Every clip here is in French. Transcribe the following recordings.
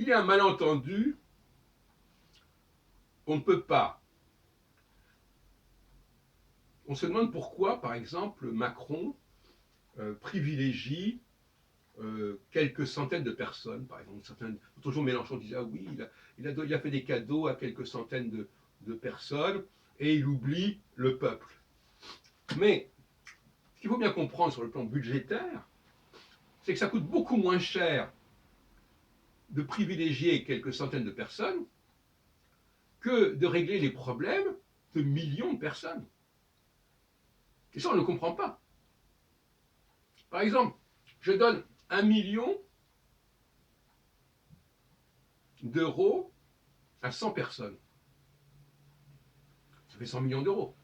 il y a un malentendu, on ne peut pas. On se demande pourquoi, par exemple, Macron privilégie quelques centaines de personnes, par exemple. Toujours Mélenchon disait, ah oui, il a fait des cadeaux à quelques centaines de personnes, et il oublie le peuple. Mais ce qu'il faut bien comprendre sur le plan budgétaire, c'est que ça coûte beaucoup moins cher de privilégier quelques centaines de personnes que de régler les problèmes de millions de personnes. Et ça, on ne le comprend pas. Par exemple, je donne 1 million d'euros à 100 personnes. Ça fait 100 millions d'euros.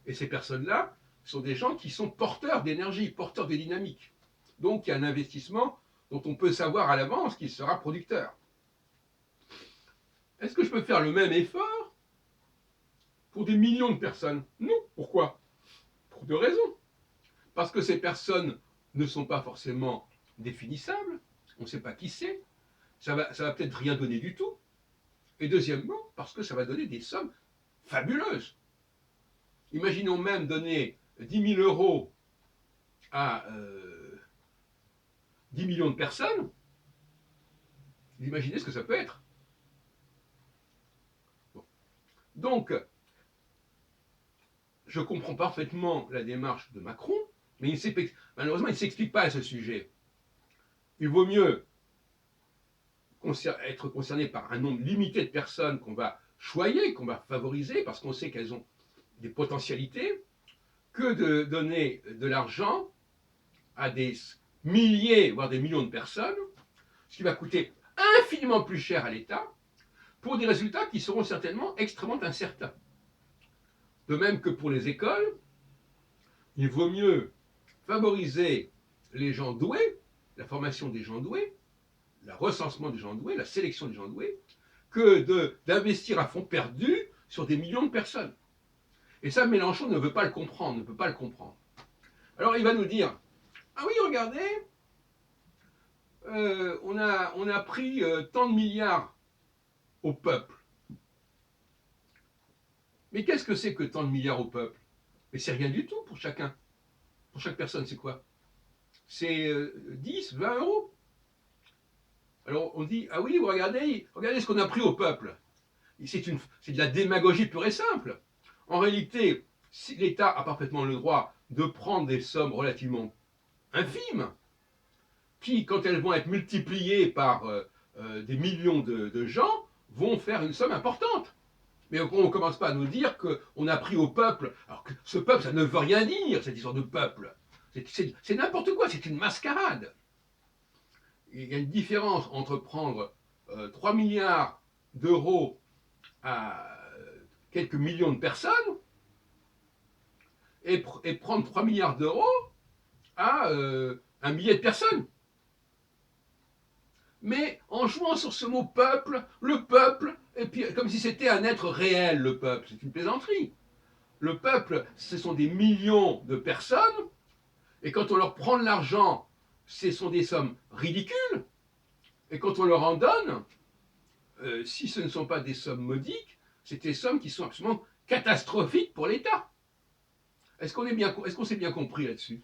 Et ces personnes-là sont des gens qui sont porteurs d'énergie, porteurs de dynamique. Donc il y a un investissement dont on peut savoir à l'avance qu'il sera producteur. Est-ce que je peux faire le même effort pour des millions de personnes? Non. Pourquoi? Pour deux raisons. Parce que ces personnes ne sont pas forcément définissables, on ne sait pas qui c'est, ça va peut-être rien donner du tout. Et deuxièmement, parce que ça va donner des sommes fabuleuses. Imaginons même donner 10 000 euros à 10 millions de personnes. Vous imaginez ce que ça peut être. Bon. Donc, je comprends parfaitement la démarche de Macron, mais malheureusement, il ne s'explique pas à ce sujet. Il vaut mieux être concerné par un nombre limité de personnes qu'on va choyer, qu'on va favoriser, parce qu'on sait qu'elles ont des potentialités, que de donner de l'argent à des milliers, voire des millions de personnes, ce qui va coûter infiniment plus cher à l'État, pour des résultats qui seront certainement extrêmement incertains. De même que pour les écoles, il vaut mieux favoriser les gens doués, la formation des gens doués, le recensement des gens doués, la sélection des gens doués, que d'investir à fond perdu sur des millions de personnes. Et ça, Mélenchon ne veut pas le comprendre, ne peut pas le comprendre. Alors il va nous dire, ah oui, regardez, on a pris tant de milliards au peuple. Mais qu'est-ce que c'est que tant de milliards au peuple? Mais c'est rien du tout pour chacun. Pour chaque personne, c'est quoi? C'est 10, 20 euros. Alors on dit, ah oui, regardez ce qu'on a pris au peuple. C'est de la démagogie pure et simple. En réalité, si l'État a parfaitement le droit de prendre des sommes relativement infimes, qui, quand elles vont être multipliées par des millions de gens, vont faire une somme importante. Mais on ne commence pas à nous dire qu'on a pris au peuple, alors que ce peuple, ça ne veut rien dire, cette histoire de peuple. C'est n'importe quoi, c'est une mascarade. Il y a une différence entre prendre 3 milliards d'euros à quelques millions de personnes et prendre 3 milliards d'euros à un millier de personnes. Mais en jouant sur ce mot peuple, le peuple, et puis comme si c'était un être réel, le peuple, c'est une plaisanterie. Le peuple, ce sont des millions de personnes, et quand on leur prend de l'argent, ce sont des sommes ridicules, et quand on leur en donne, si ce ne sont pas des sommes modiques, c'est des sommes qui sont absolument catastrophiques pour l'État. Est-ce qu'on s'est bien compris là-dessus?